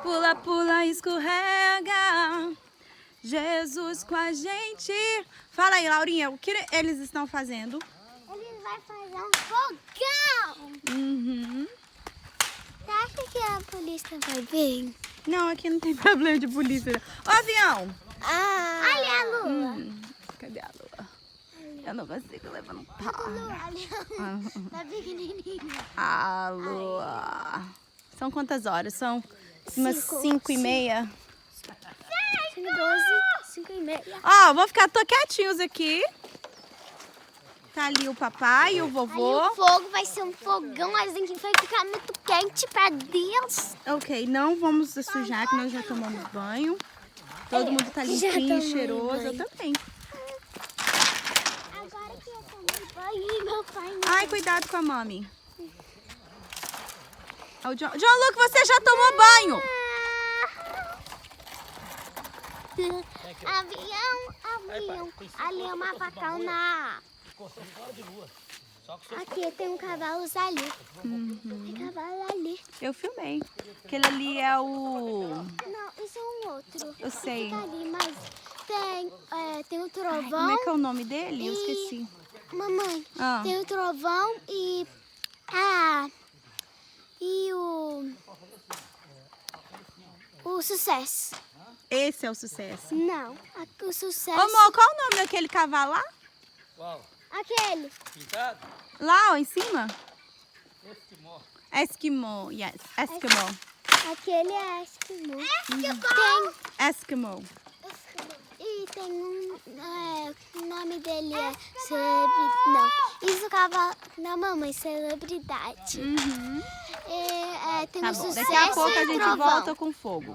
Pula, pula, escorrega. Jesus com a gente. Fala aí, Laurinha, o que eles estão fazendo? Eles vão fazer um fogão. Uhum. Você acha que a polícia vai vir? Não, aqui não tem problema de polícia. Ô, avião! Olha a lua. Cadê a lua? Eu não consigo levantar. Olha a lua. Tá pequenininha. A lua. São quantas horas? São umas 5, 5h30. 5, 12, 5h30. Ó, vou ficar quietinhos aqui. Tá ali o papai e o vovô. Aí o fogo vai ser um fogão, mas a gente vai ficar muito quente pra Deus. Ok, não vamos sujar, que nós já tomamos banho. Todo mundo tá limpinho, cheiroso. Eu também. Agora que eu tomei banho, meu pai não... Ai, cuidado com a mami. Ó, o John Luke, você já tomou banho. Avião. Ali é uma vacana. Aqui tem um cavalo ali. Tem cavalo ali. Eu filmei. Aquele ali é o... Não, isso é um outro. Eu sei. Fica ali, mas tem o trovão. Como é que é o nome dele? Eu e- esqueci. Mamãe, Ah. tem o trovão e o sucesso. Esse é o sucesso. Não, o sucesso. Ô, amor, qual o nome daquele cavalo lá? Qual? Aquele. Pintado? Lá, ó, em cima? Esquimó. Esquimó, yes. Esquimó. Aquele é Esquimó. Esquimó. E tem o nome dele é celebridade. Não, isso cavalo da mamãe, celebridade. Uhum. Tem Tá o bom, sucesso daqui a pouco a e gente trovão. volta com fogo.